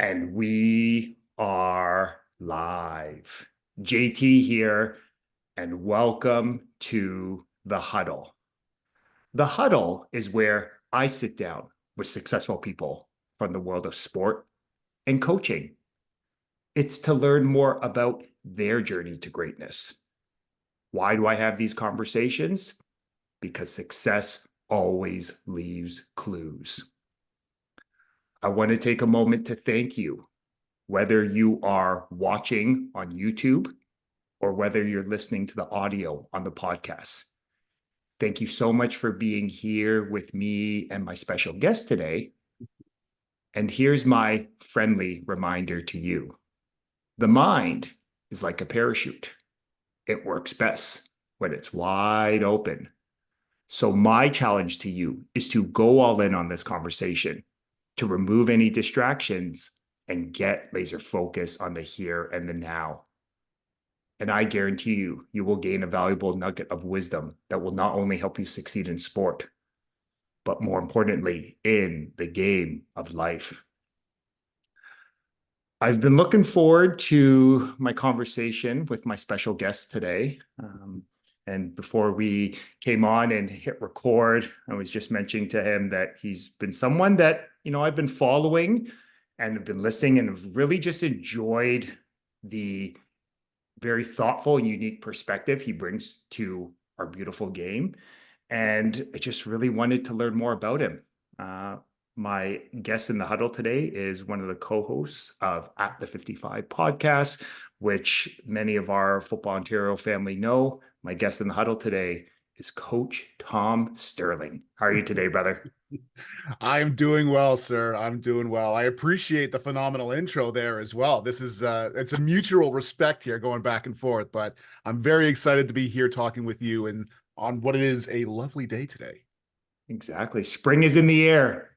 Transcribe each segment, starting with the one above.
And we are live. JT here, and welcome to The Huddle. The Huddle is where I sit down with successful people from the world of sport and coaching. It's to learn more about their journey to greatness. Why do I have these conversations? Because success always leaves clues. I want to take a moment to thank you, whether you are watching on YouTube or whether you're listening to the audio on the podcast. Thank you so much for being here with me and my special guest today. And here's my friendly reminder to you. The mind is like a parachute. It works best when it's wide open. So my challenge to you is to go all in on this conversation, to remove any distractions and get laser focus on the here and the now. And I guarantee you, you will gain a valuable nugget of wisdom that will not only help you succeed in sport, but more importantly, in the game of life. I've been looking forward to my conversation with my special guest today. And before we came on and hit record, I was just mentioning to him that he's been someone that, I've been following and have been listening and have really just enjoyed the very thoughtful and unique perspective he brings to our beautiful game. And I just really wanted to learn more about him. My guest in the huddle today is one of the co-hosts of At the 55 podcast, which many of our Football Ontario family know. My guest in the huddle today is Coach Tom Sterling. How are you today, brother? I'm doing well, sir. I'm doing well. I appreciate the phenomenal intro there as well. This is it's a mutual respect here going back and forth, but I'm very excited to be here talking with you and on what it is a lovely day today. Exactly. Spring is in the air.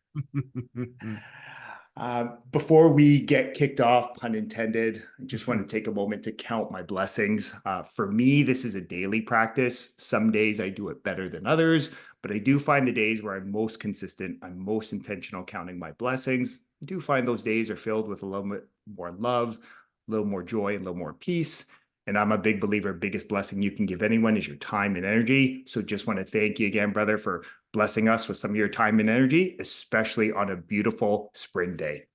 Before we get kicked off, pun intended, I just want to take a moment to count my blessings. For me, this is a daily practice. Some days I do it better than others, but I do find the days where I'm most consistent, I'm most intentional counting my blessings. I do find those days are filled with a little bit more love, a little more joy, and a little more peace. And I'm a big believer, biggest blessing you can give anyone is your time and energy. So just want to thank you again, brother, for blessing us with some of your time and energy, especially on a beautiful spring day.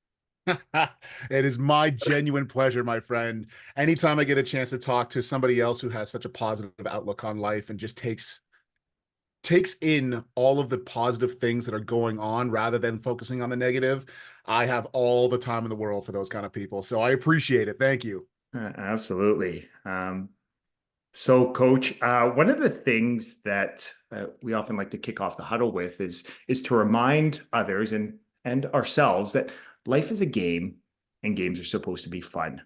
It is my genuine pleasure, my friend. Anytime I get a chance to talk to somebody else who has such a positive outlook on life and just takes in all of the positive things that are going on rather than focusing on the negative, I have all the time in the world for those kind of people. So I appreciate it. Thank you. Absolutely. So, Coach, one of the things that we often like to kick off the huddle with is to remind others and ourselves that life is a game and games are supposed to be fun.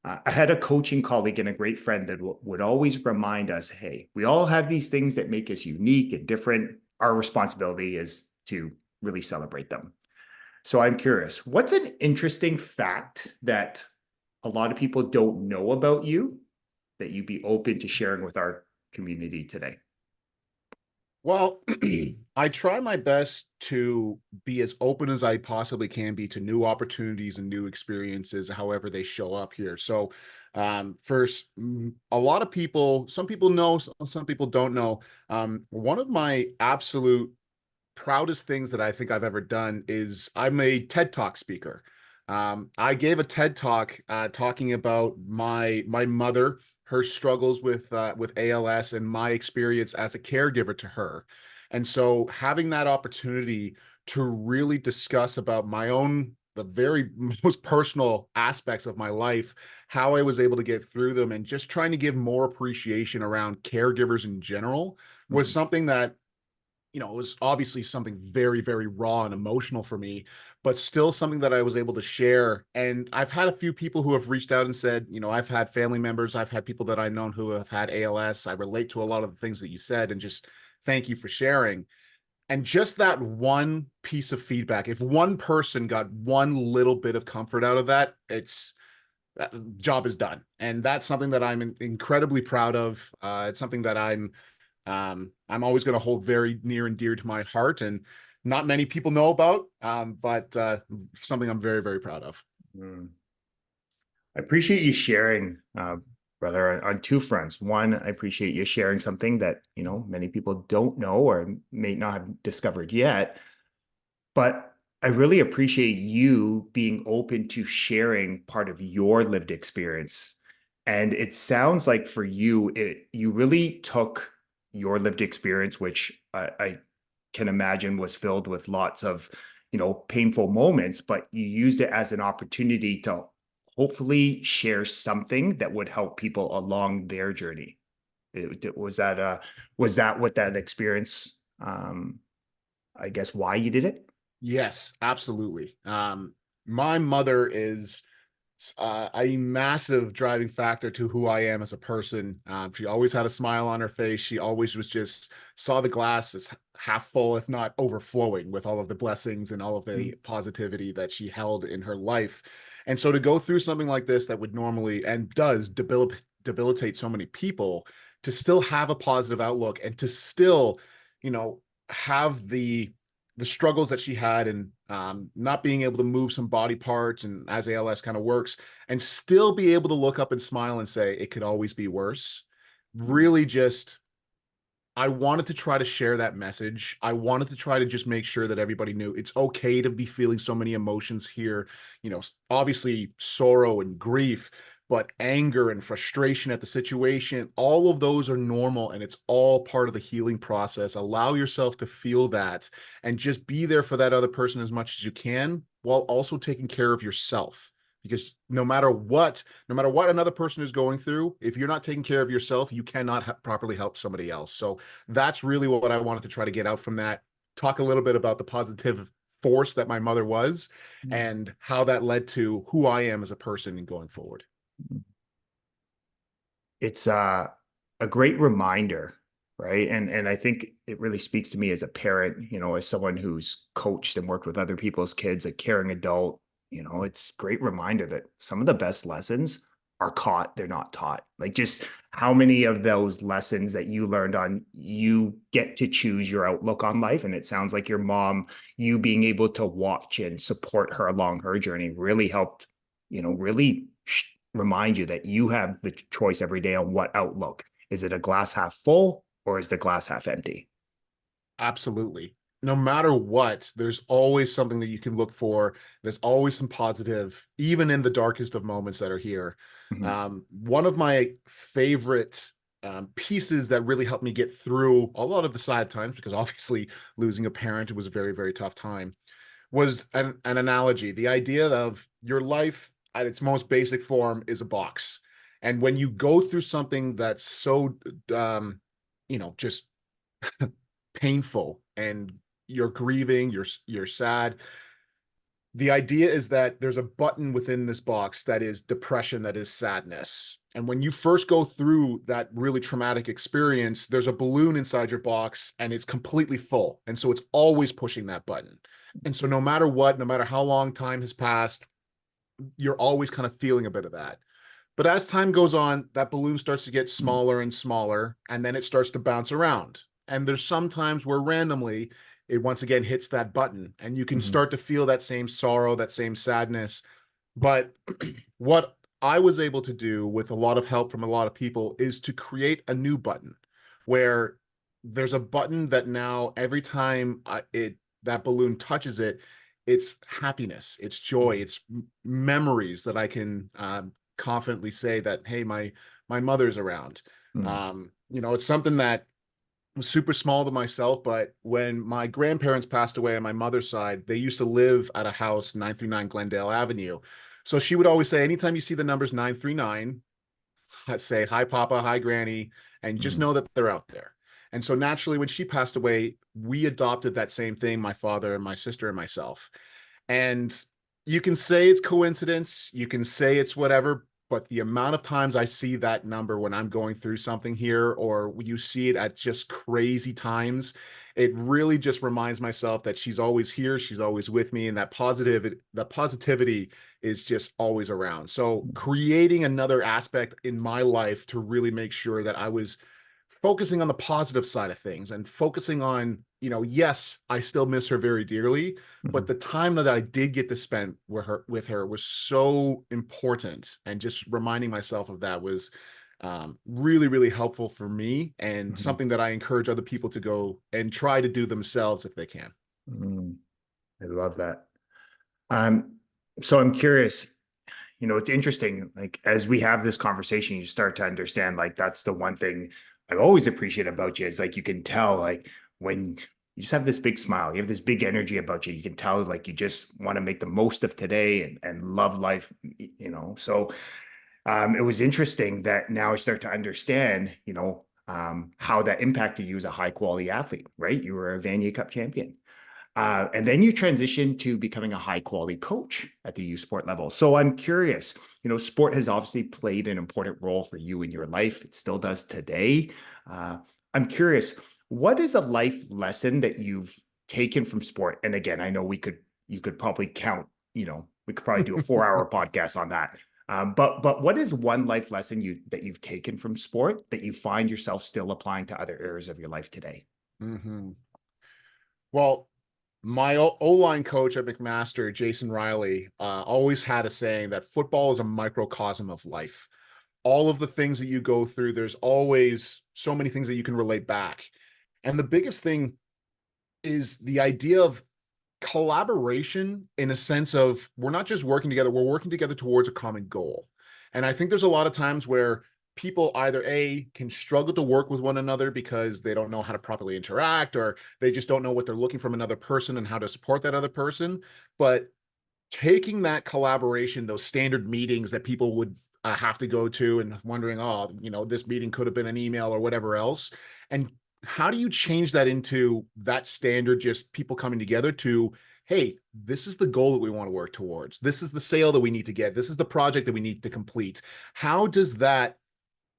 I had a coaching colleague and a great friend that would always remind us, hey, we all have these things that make us unique and different. Our responsibility is to really celebrate them. So I'm curious, what's an interesting fact that a lot of people don't know about you that you'd be open to sharing with our community today? Well, I try my best to be as open as I possibly can be to new opportunities and new experiences, however they show up here. So, first, a lot of people, some people know, some people don't know. One of my absolute proudest things that I think I've ever done is I'm a TED Talk speaker. I gave a TED Talk talking about my mother, her struggles with ALS, and my experience as a caregiver to her. And so having that opportunity to really discuss about my own the very most personal aspects of my life, how I was able to get through them, and just trying to give more appreciation around caregivers in general was Mhm. something that it was obviously something very, very raw and emotional for me, but still something that I was able to share. And I've had a few people who have reached out and said, I've had family members, I've had people that I've known who have had ALS. I relate to a lot of the things that you said, and just thank you for sharing. And just that one piece of feedback, if one person got one little bit of comfort out of that, it's job is done. And that's something that I'm incredibly proud of. It's something that I'm always going to hold very near and dear to my heart. And not many people know about, but something I'm very, very proud of. Mm. I appreciate you sharing, brother, on two fronts. One, I appreciate you sharing something that, many people don't know or may not have discovered yet. But I really appreciate you being open to sharing part of your lived experience. And it sounds like for you, you really took your lived experience, which I can imagine was filled with lots of, painful moments, but you used it as an opportunity to hopefully share something that would help people along their journey. Was that what that experience, I guess, why you did it? Yes, absolutely. My mother is a massive driving factor to who I am as a person. She always had a smile on her face. She always was just saw the glass as half full, if not overflowing, with all of the blessings and all of the positivity that she held in her life. And so to go through something like this that would normally and does debilitate so many people, to still have a positive outlook and to still, you know, have the struggles that she had and not being able to move some body parts and as ALS kind of works, and still be able to look up and smile and say it could always be worse. Really, just I wanted to try to share that message. I wanted to try to just make sure that everybody knew it's okay to be feeling so many emotions here. Obviously sorrow and grief, but anger and frustration at the situation, all of those are normal and it's all part of the healing process. Allow yourself to feel that and just be there for that other person as much as you can while also taking care of yourself. Because no matter what another person is going through, if you're not taking care of yourself, you cannot properly help somebody else. So that's really what I wanted to try to get out from that. Talk a little bit about the positive force that my mother was and how that led to who I am as a person and going forward. It's a great reminder, right? And I think it really speaks to me as a parent, as someone who's coached and worked with other people's kids, a caring adult. It's a great reminder that some of the best lessons are caught, they're not taught. Like, just how many of those lessons that you learned on, you get to choose your outlook on life. And it sounds like your mom, you being able to watch and support her along her journey really helped, really remind you that you have the choice every day on what outlook. Is it a glass half full or is the glass half empty? Absolutely. No matter what, there's always something that you can look for. There's always some positive, even in the darkest of moments that are here. Mhm. One of my favorite pieces that really helped me get through a lot of the sad times, because obviously losing a parent was a very, very tough time, was an analogy. The idea of your life at its most basic form is a box. And when you go through something that's so, just painful and you're grieving, you're sad. The idea is that there's a button within this box that is depression, that is sadness. And when you first go through that really traumatic experience, there's a balloon inside your box and it's completely full. And so it's always pushing that button. And so no matter what, no matter how long time has passed, you're always kind of feeling a bit of that. But as time goes on, that balloon starts to get Mhm. smaller and smaller, and then it starts to bounce around. And there's some times where randomly it once again hits that button, and you can Mhm. start to feel that same sorrow, that same sadness. But what I was able to do with a lot of help from a lot of people is to create a new button where there's a button that now every time that balloon touches it, it's happiness, it's joy, Mhm. it's memories that I can confidently say that, hey, my mother's around. Mhm. It's something that was super small to myself, but when my grandparents passed away on my mother's side, they used to live at a house 939 Glendale Avenue. So she would always say, anytime you see the numbers 939, say hi Papa, hi Granny, and just Mhm. know that they're out there. And so naturally, when she passed away, we adopted that same thing, my father and my sister and myself. And you can say it's coincidence, you can say it's whatever, but the amount of times I see that number when I'm going through something here, or you see it at just crazy times, it really just reminds myself that she's always here, she's always with me, and that positivity is just always around. So creating another aspect in my life to really make sure that I was focusing on the positive side of things and focusing on, yes, I still miss her very dearly, but Mhm. the time that I did get to spend with her was so important. And just reminding myself of that was really, really helpful for me, and Mhm. something that I encourage other people to go and try to do themselves if they can. Mm. I love that. Um, so I'm curious, it's interesting, like as we have this conversation, you start to understand like that's the one thing I've always appreciated about you is like you can tell like when you just have this big smile, you have this big energy about you. You can tell like you just want to make the most of today and love life, So it was interesting that now I start to understand, how that impacted you as a high quality athlete, right? You were a Vanier Cup champion. And then you transition to becoming a high quality coach at the youth sport level. So I'm curious, sport has obviously played an important role for you in your life. It still does today. Uh, I'm curious, what is a life lesson that you've taken from sport? And again, I know you could probably count, we could probably do a 4 hour podcast on that. But what is one life lesson that you've taken from sport that you find yourself still applying to other areas of your life today? Hmm. Well, my O-line coach at McMaster, Jason Riley, always had a saying that football is a microcosm of life. All of the things that you go through, there's always so many things that you can relate back. And the biggest thing is the idea of collaboration, in a sense of we're not just working together, we're working together towards a common goal. And I think there's a lot of times where people either can struggle to work with one another because they don't know how to properly interact, or they just don't know what they're looking from another person and how to support that other person. But taking that collaboration, those standard meetings that people would have to go to, and wondering, oh, this meeting could have been an email or whatever else. And how do you change that into that standard, just people coming together to, hey, this is the goal that we want to work towards. This is the sale that we need to get. This is the project that we need to complete. How does that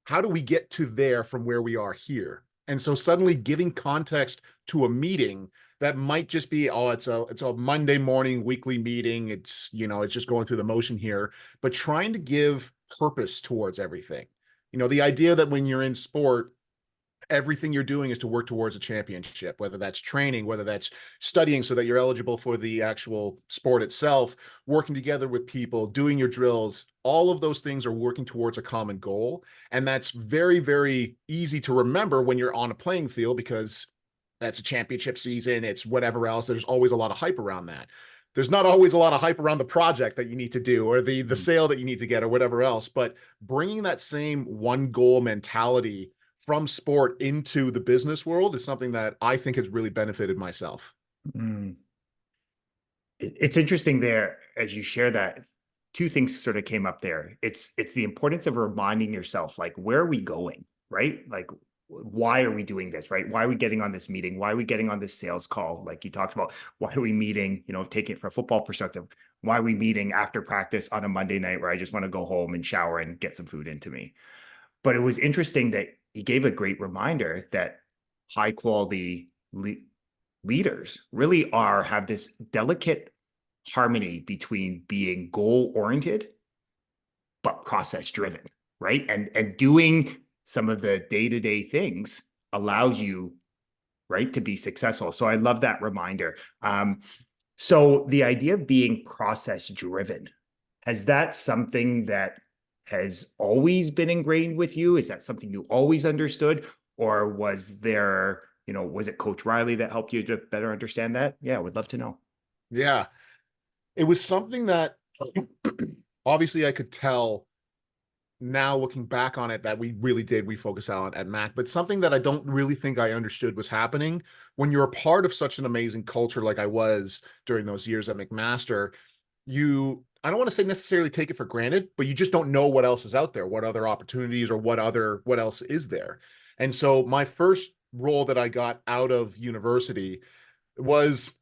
how do we get to there from where we are here? And so suddenly giving context to a meeting that might just be, oh, it's a Monday morning weekly meeting. It's just going through the motion here, but trying to give purpose towards everything. The idea that when you're in sport, everything you're doing is to work towards a championship, whether that's training, whether that's studying so that you're eligible for the actual sport itself, working together with people, doing your drills. All of those things are working towards a common goal. And that's very, very easy to remember when you're on a playing field, because that's a championship season. It's whatever else. There's always a lot of hype around that. There's not always a lot of hype around the project that you need to do, or the Mhm. sale that you need to get, or whatever else. But bringing that same one goal mentality from sport into the business world is something that I think has really benefited myself. Mm. It's interesting there as you share that. Two things sort of came up there. It's the importance of reminding yourself, like, where are we going, right? Like, why are we doing this, right? Why are we getting on this meeting? Why are we getting on this sales call? Like you talked about, why are we meeting? Taking it from a football perspective, why are we meeting after practice on a Monday night where I just want to go home and shower and get some food into me? But it was interesting that he gave a great reminder that high quality leaders really have this delicate harmony between being goal oriented but process driven, right? And doing some of the day-to-day things allows you, right, to be successful. So I love that reminder. So the idea of being process driven, has that something that has always been ingrained with you? Is that something you always understood? Or was it Coach Riley that helped you to better understand that? Yeah, I would love to know. Yeah, it was something that obviously I could tell now, looking back on it, that we focus on at Mac, but something that I don't really think I understood was happening when you're a part of such an amazing culture like I was during those years at McMaster. I don't want to say necessarily take it for granted, but you just don't know what else is out there, what other opportunities, or what else is there. And so my first role that I got out of university was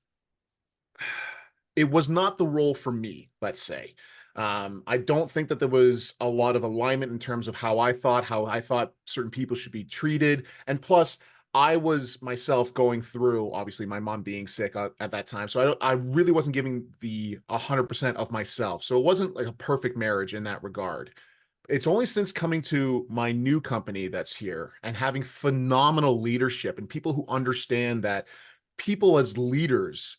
it was not the role for me, let's say. I don't think that there was a lot of alignment in terms of how I thought certain people should be treated. And plus, I was myself going through, obviously, my mom being sick at that time. So I really wasn't giving the 100% of myself. So it wasn't like a perfect marriage in that regard. it's only since coming to my new company that's here and having phenomenal leadership and people who understand that people as leaders,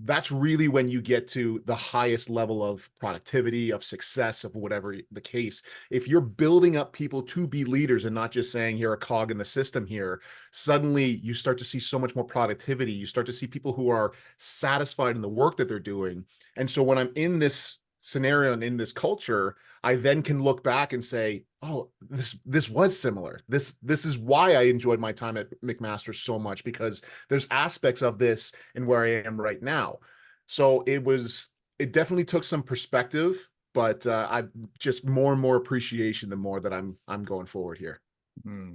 that's really when you get to the highest level of productivity, of success, of whatever the case. If you're building up people to be leaders and not just saying, you're a cog in the system here, suddenly you start to see so much more productivity. You start to see people who are satisfied in the work that they're doing. And so when I'm in this scenario and in this culture, I then can look back and say, oh, this was similar. This is why I enjoyed my time at McMaster so much, because there's aspects of this in where I am right now. So it definitely took some perspective, but I just more and more appreciation the more that I'm going forward here. Hmm.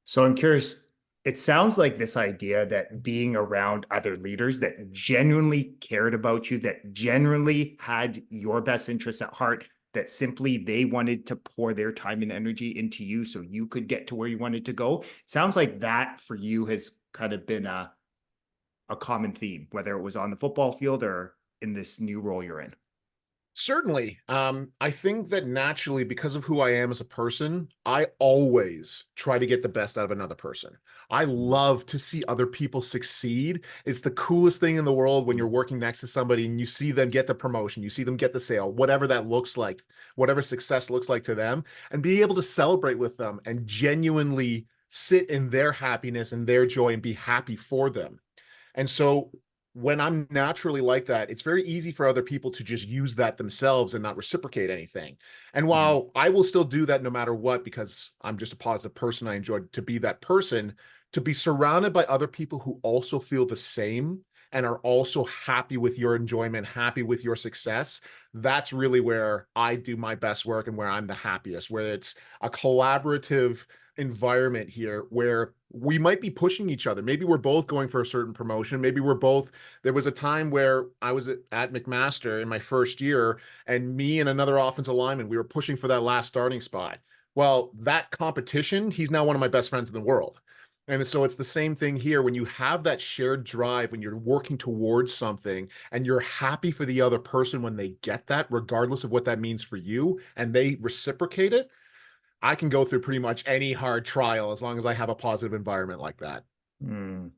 So I'm curious, it sounds like this idea that being around other leaders that genuinely cared about you, that genuinely had your best interests at heart, that simply they wanted to pour their time and energy into you so you could get to where you wanted to go. Sounds like that for you has kind of been a common theme, whether it was on the football field or in this new role you're in. Certainly. I think that naturally, because of who I am as a person, I always try to get the best out of another person. I love to see other people succeed. It's the coolest thing in the world when you're working next to somebody and you see them get the promotion, you see them get the sale, whatever that looks like, whatever success looks like to them, and be able to celebrate with them and genuinely sit in their happiness and their joy and be happy for them. And so when I'm naturally like that, it's very easy for other people to just use that themselves and not reciprocate anything. And Mhm. while I will still do that no matter what, because I'm just a positive person, I enjoy to be that person, to be surrounded by other people who also feel the same and are also happy with your enjoyment, happy with your success, that's really where I do my best work and where I'm the happiest, where it's a collaborative environment here where we might be pushing each other. Maybe we're both going for a certain promotion. Maybe we're both. There was a time where I was at McMaster in my first year, and me and another offensive lineman, we were pushing for that last starting spot. Well, that competition, he's now one of my best friends in the world. And so it's the same thing here. When you have that shared drive, when you're working towards something and you're happy for the other person when they get that, regardless of what that means for you, and they reciprocate it, I can go through pretty much any hard trial as long as I have a positive environment like that. Mm.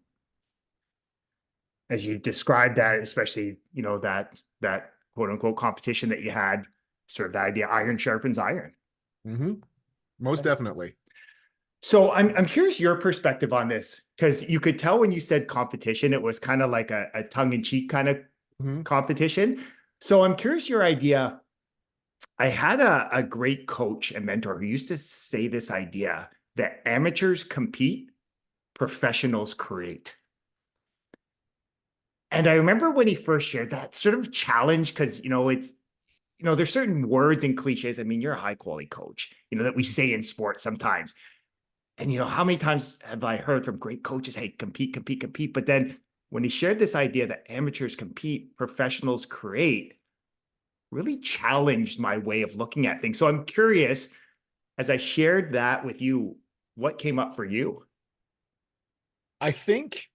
As you described that, especially, that quote unquote competition that you had, sort of the idea iron sharpens iron. Mhm. Most definitely. So I'm curious your perspective on this, because you could tell when you said competition, it was kind of like a tongue-in-cheek kind of Mhm. competition. So I'm curious your idea. I had a great coach and mentor who used to say this idea that amateurs compete, professionals create. And I remember when he first shared that sort of challenge, because there's certain words and cliches. I mean, you're a high quality coach, that we Mhm. say in sports sometimes. And how many times have I heard from great coaches, hey, compete, compete, compete. But then when he shared this idea that amateurs compete, professionals create, really challenged my way of looking at things. So I'm curious, as I shared that with you, what came up for you? I think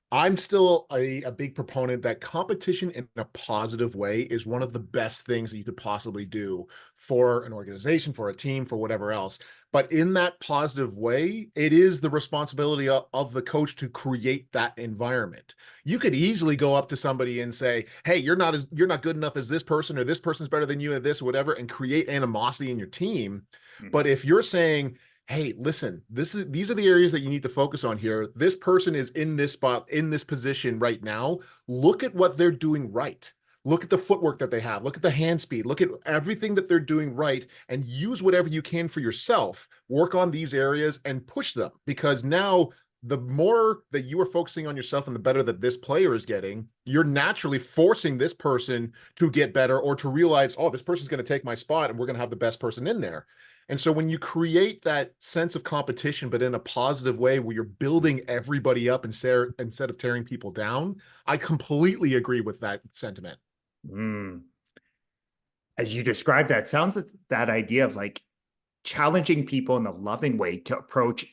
I'm still a big proponent that competition in a positive way is one of the best things that you could possibly do for an organization, for a team, for whatever else. But in that positive way, it is the responsibility of the coach to create that environment. You could easily go up to somebody and say, "Hey, you're not good enough as this person, or this person's better than you at this, or whatever," and create animosity in your team. Mhm. But if you're saying, hey, listen, these are the areas that you need to focus on here. This person is in this spot, in this position right now. Look at what they're doing right. Look at the footwork that they have. Look at the hand speed. Look at everything that they're doing right, and use whatever you can for yourself. Work on these areas and push them, because now the more that you are focusing on yourself and the better that this player is getting, you're naturally forcing this person to get better, or to realize, oh, this person's going to take my spot and we're going to have the best person in there. And so when you create that sense of competition, but in a positive way where you're building everybody up instead of tearing people down, I completely agree with that sentiment. Mm. As you described that, sounds like that idea of like challenging people in a loving way to approach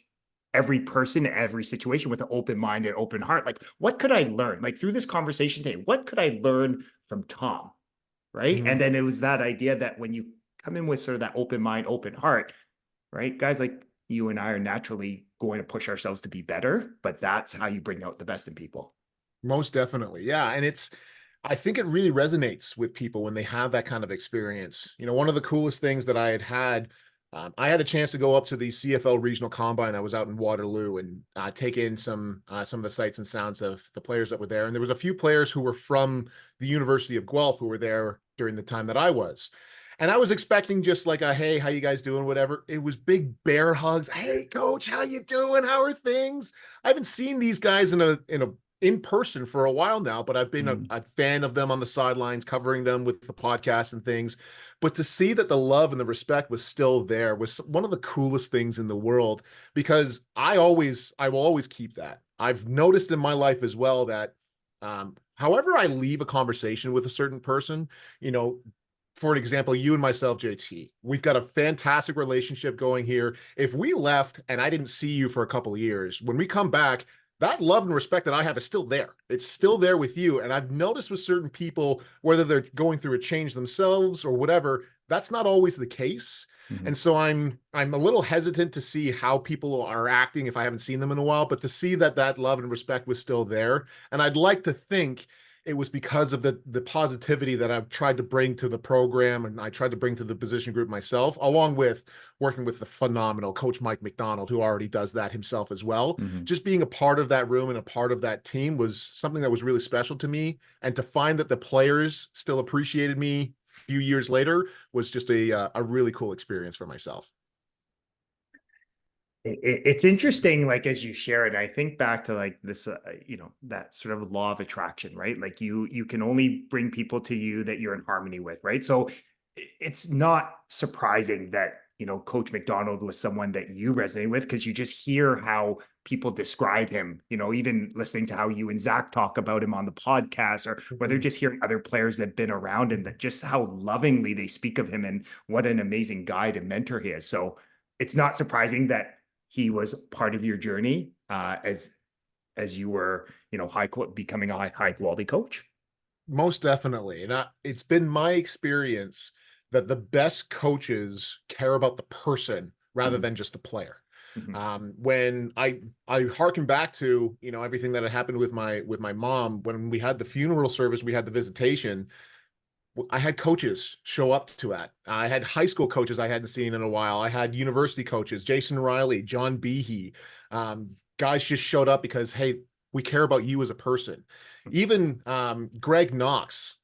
every person, every situation with an open mind and open heart. Like, what could I learn? Like through this conversation today, what could I learn from Tom? Right. And Mhm. then it was that idea that when you come in with sort of that open mind, open heart, right? Guys like you and I are naturally going to push ourselves to be better, but that's how you bring out the best in people. Most definitely. Yeah. And I think it really resonates with people when they have that kind of experience. One of the coolest things that I had a chance to go up to the CFL regional combine that was out in Waterloo and take in some of the sights and sounds of the players that were there. And there was a few players who were from the University of Guelph who were there during the time that I was. And I was expecting just like a, hey, how you guys doing? Whatever. It was big bear hugs. Hey, coach, how you doing? How are things? I haven't seen these guys in person for a while now, but I've been Mm. a fan of them on the sidelines, covering them with the podcast and things. But to see that the love and the respect was still there was one of the coolest things in the world, because I will always keep that. I've noticed in my life as well that however I leave a conversation with a certain person, you know, for example, you and myself, JT, we've got a fantastic relationship going here. If we left and I didn't see you for a couple of years, when we come back, that love and respect that I have is still there. It's still there with you. And I've noticed with certain people, whether they're going through a change themselves or whatever, that's not always the case. Mhm. And so I'm a little hesitant to see how people are acting if I haven't seen them in a while, but to see that that love and respect was still there. And I'd like to think it was because of the positivity that I've tried to bring to the program and I tried to bring to the position group myself, along with working with the phenomenal coach Mike McDonald, who already does that himself as well. Mhm. Just being a part of that room and a part of that team was something that was really special to me. And to find that the players still appreciated me a few years later was just a really cool experience for myself. It's interesting, like as you share it, I think back to like this, that sort of law of attraction, right? Like you can only bring people to you that you're in harmony with, right? So it's not surprising that, Coach McDonald was someone that you resonate with because you just hear how people describe him, even listening to how you and Zach talk about him on the podcast, or whether Mhm. just hearing other players that have been around and that just how lovingly they speak of him and what an amazing guide and mentor he is. So it's not surprising that he was part of your journey as you were, becoming a high quality coach. Most definitely. And it's been my experience that the best coaches care about the person rather Mhm. than just the player. Mhm. When I harken back to, everything that had happened with my mom, when we had the funeral service, we had the visitation. I had coaches show up to that. I had high school coaches I hadn't seen in a while. I had university coaches, Jason Riley, John Behe. Guys just showed up because, hey, we care about you as a person. Even Greg Knox,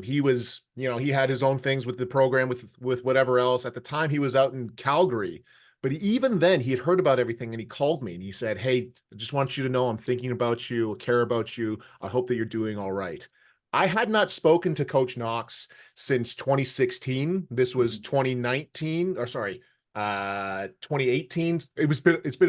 he was, he had his own things with the program, with whatever else. At the time, he was out in Calgary, but even then, he had heard about everything and he called me and he said, "Hey, I just want you to know I'm thinking about you, I care about you. I hope that you're doing all right." I had not spoken to Coach Knox since 2016. This was Mhm. 2019, or sorry, 2018. It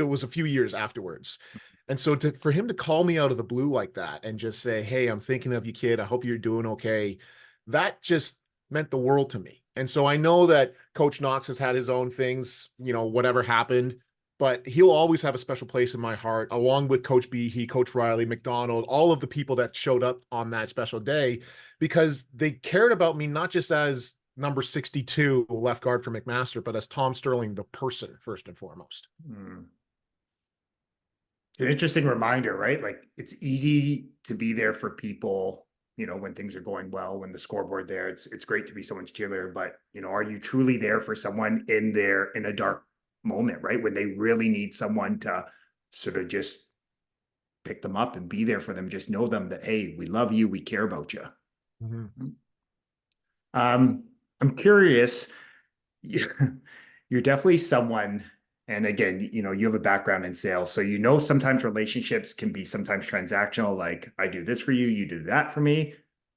was a few years afterwards. And so for him to call me out of the blue like that and just say, "Hey, I'm thinking of you, kid. I hope you're doing okay." That just meant the world to me. And so I know that Coach Knox has had his own things, whatever happened, but he'll always have a special place in my heart, along with Coach Behe, Coach Riley, McDonald, all of the people that showed up on that special day, because they cared about me not just as number 62 left guard for McMaster, but as Tom Sterling, the person, first and foremost. Mm. It's an interesting reminder, right? Like it's easy to be there for people, when things are going well, when the scoreboard there, it's great to be someone's cheerleader, but are you truly there for someone in a dark moment, right? When they really need someone to sort of just pick them up and be there for them, just know them that, hey, we love you, we care about you. Mhm. I'm curious, you're definitely someone, and again, you have a background in sales, so sometimes relationships can be sometimes transactional, like I do this for you, you do that for me.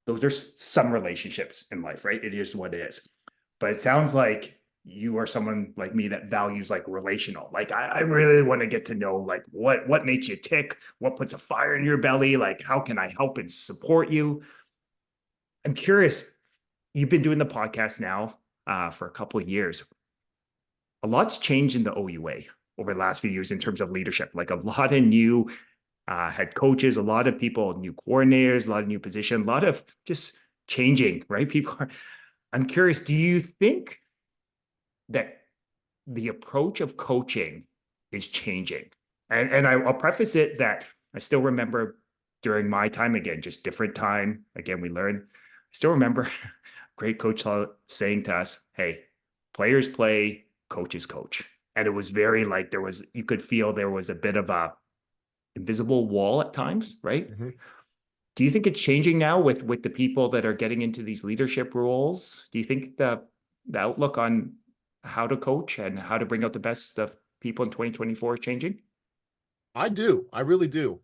Those are some relationships in life, right? It is what it is. But it sounds like you are someone like me that values like relational. Like I really want to get to know like what makes you tick, what puts a fire in your belly, like how can I help and support you? I'm curious, you've been doing the podcast now for a couple of years. A lot's changed in the OUA over the last few years in terms of leadership. Like a lot of new head coaches, a lot of people, new coordinators, a lot of new positions, a lot of just changing, right? I'm curious, do you think that the approach of coaching is changing. And I'll preface it that I still remember during my time, again, just different time. Again, we learn. I still remember great coach saying to us, hey, players play, coaches coach. And it was very like you could feel there was a bit of a invisible wall at times, right? Mm-hmm. Do you think it's changing now with the people that are getting into these leadership roles? Do you think the outlook on how to coach and how to bring out the best of people in 2024 is changing? I do. I really do.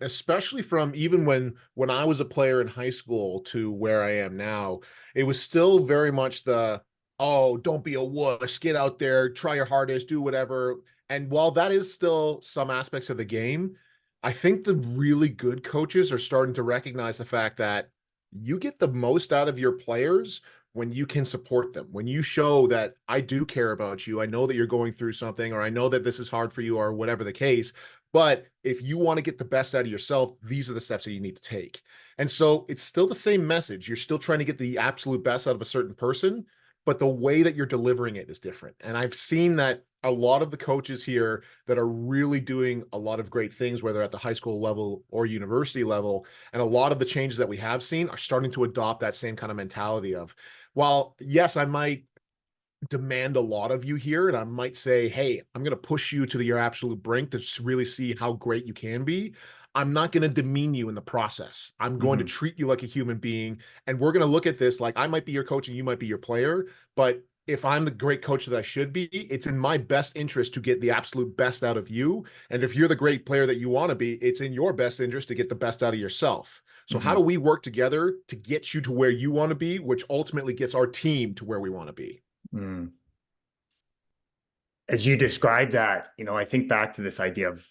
Especially from even when I was a player in high school to where I am now, it was still very much the, oh, don't be a wuss, get out there, try your hardest, do whatever. And while that is still some aspects of the game, I think the really good coaches are starting to recognize the fact that you get the most out of your players when you can support them, when you show that I do care about you, I know that you're going through something, or I know that this is hard for you, or whatever the case. But if you want to get the best out of yourself, these are the steps that you need to take. And so it's still the same message. You're still trying to get the absolute best out of a certain person, but the way that you're delivering it is different. And I've seen that a lot of the coaches here that are really doing a lot of great things, whether at the high school level or university level, and a lot of the changes that we have seen are starting to adopt that same kind of mentality of, while yes, I might demand a lot of you here, and I might say, hey, I'm going to push you to your absolute brink to really see how great you can be. I'm not going to demean you in the process. I'm going to Mhm. treat you like a human being. And we're going to look at this like I might be your coach and you might be your player. But if I'm the great coach that I should be, it's in my best interest to get the absolute best out of you. And if you're the great player that you want to be, it's in your best interest to get the best out of yourself. So, how do Mhm. we work together to get you to where you want to be, which ultimately gets our team to where we want to be? Mm. As you describe that, I think back to this idea of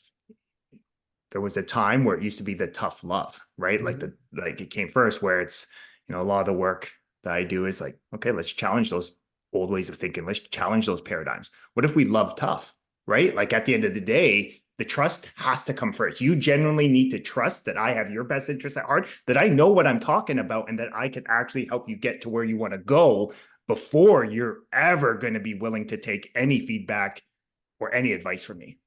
there was a time where it used to be the tough love, right? Mhm. Like it came first, where it's, a lot of the work that I do is like, okay, let's challenge those old ways of thinking. Let's challenge those paradigms. What if we love tough, right? Like at the end of the day, the trust has to come first. You genuinely need to trust that I have your best interest at heart, that I know what I'm talking about, and that I can actually help you get to where you want to go before you're ever going to be willing to take any feedback or any advice from me.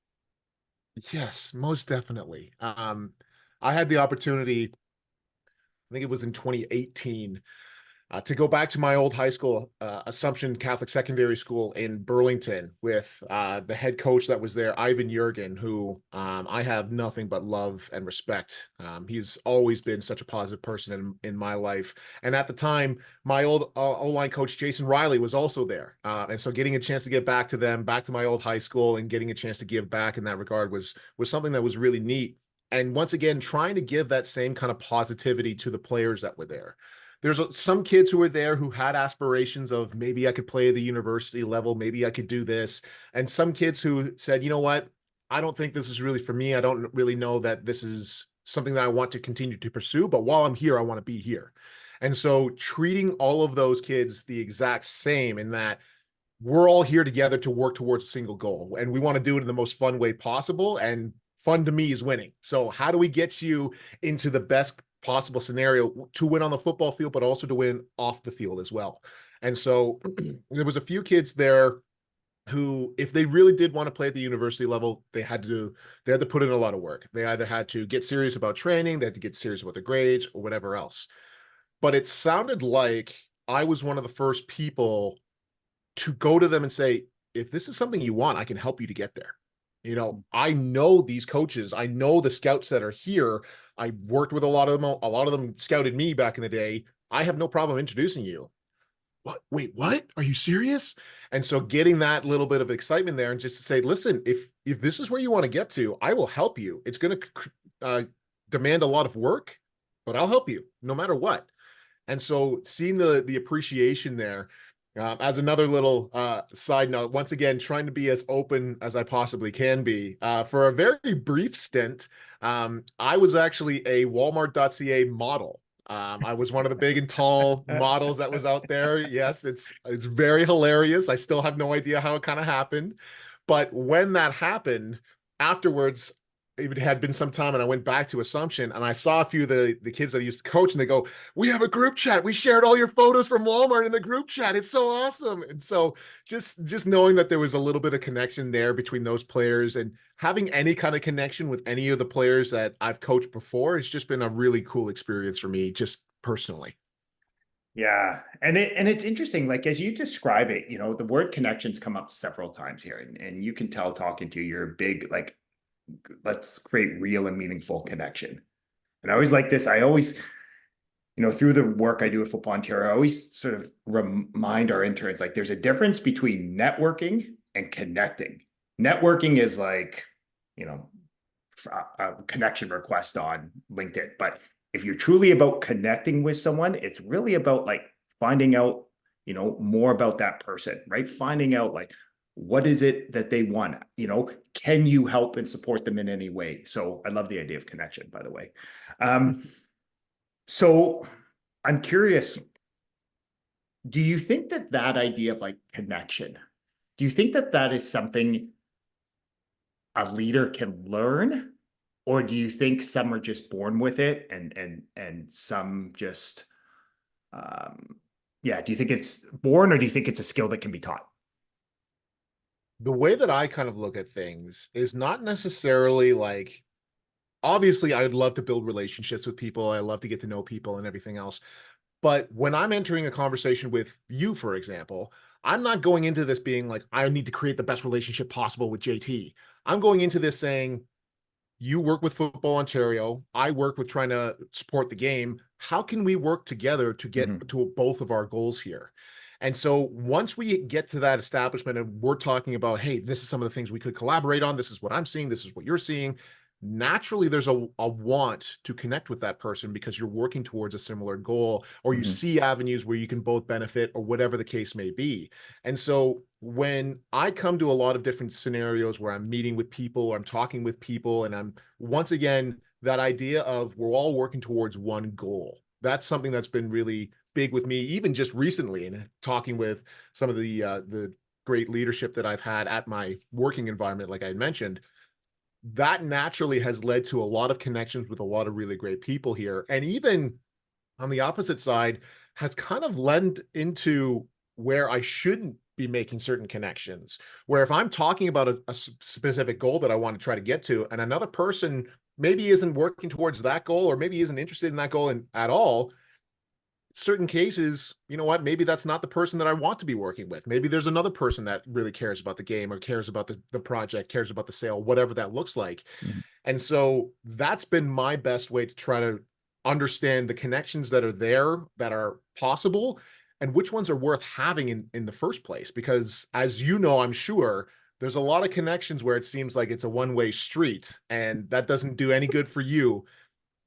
Yes, most definitely. I had the opportunity, I think it was in 2018, to go back to my old high school, Assumption Catholic Secondary School in Burlington, with the head coach that was there, Ivan Jurgen, who I have nothing but love and respect. He's always been such a positive person in my life. And at the time, my old O-line coach, Jason Riley, was also there. And so getting a chance to get back to them, back to my old high school, and getting a chance to give back in that regard was something that was really neat. And once again, trying to give that same kind of positivity to the players that were there. There's some kids who were there who had aspirations of maybe I could play at the university level, maybe I could do this. And some kids who said, you know what, I don't think this is really for me. I don't really know that this is something that I want to continue to pursue, but while I'm here, I want to be here. And so treating all of those kids the exact same in that we're all here together to work towards a single goal, and we want to do it in the most fun way possible. And fun to me is winning. So how do we get you into the best possible scenario to win on the football field, but also to win off the field as well? And so there was a few kids there who, if they really did want to play at the university level, they had to put in a lot of work. They either had to get serious about training, they had to get serious about the grades, or whatever else. But it sounded like I was one of the first people to go to them and say, if this is something you want, I can help you to get there. I know these coaches, I know the scouts that are here. I worked with a lot of them. A lot of them scouted me back in the day. I have no problem introducing you. What? Wait, what? Are you serious? And so getting that little bit of excitement there, and just to say, listen, if this is where you want to get to, I will help you. It's going to demand a lot of work, but I'll help you no matter what. And so seeing the appreciation there, as another little side note, once again, trying to be as open as I possibly can be. For a very brief stint, I was actually a Walmart.ca model. I was one of the big and tall models that was out there. Yes, it's very hilarious. I still have no idea how it kind of happened. But when that happened, afterwards, it had been some time and I went back to Assumption and I saw a few of the kids that I used to coach and they go, we have a group chat. We shared all your photos from Walmart in the group chat. It's so awesome. And so just knowing that there was a little bit of connection there between those players and having any kind of connection with any of the players that I've coached before, it's just been a really cool experience for me, just personally. Yeah. And it's interesting, like as you describe it, the word connections come up several times here. And you can tell talking to your big, like, let's create real and meaningful connection. And I always like this. I always, through the work I do at Football Ontario, I always sort of remind our interns like there's a difference between networking and connecting. Networking is like, you know, a connection request on LinkedIn. But if you're truly about connecting with someone, it's really about like finding out, more about that person, right? Finding out like what is it that they want? Can you help and support them in any way? So I love the idea of connection, by the way. So I'm curious, do you think that that idea of like connection, do you think that that is something a leader can learn? Or do you think some are just born with it and some just yeah, do you think it's born or do you think it's a skill that can be taught? The way that I kind of look at things is not necessarily like, obviously I'd love to build relationships with people. I love to get to know people and everything else. But when I'm entering a conversation with you, for example, I'm not going into this being like, I need to create the best relationship possible with JT. I'm going into this saying, you work with Football Ontario. I work with trying to support the game. How can we work together to Mhm. get to both of our goals here? And so once we get to that establishment and we're talking about, hey, this is some of the things we could collaborate on. This is what I'm seeing. This is what you're seeing. Naturally, there's a want to connect with that person because you're working towards a similar goal or you Mhm. see avenues where you can both benefit or whatever the case may be. And so when I come to a lot of different scenarios where I'm meeting with people or I'm talking with people, and I'm once again, that idea of we're all working towards one goal. That's something that's been really big with me, even just recently, and talking with some of the great leadership that I've had at my working environment, like I mentioned, that naturally has led to a lot of connections with a lot of really great people here. And even on the opposite side has kind of led into where I shouldn't be making certain connections. Where if I'm talking about a specific goal that I want to try to get to, and another person maybe isn't working towards that goal, or maybe isn't interested in that goal at all, certain cases, you know what, maybe that's not the person that I want to be working with. Maybe there's another person that really cares about the game or cares about the project, cares about the sale, whatever that looks like. Mhm. And so that's been my best way to try to understand the connections that are there that are possible and which ones are worth having in the first place. Because as you know, I'm sure there's a lot of connections where it seems like it's a one-way street and that doesn't do any good for you.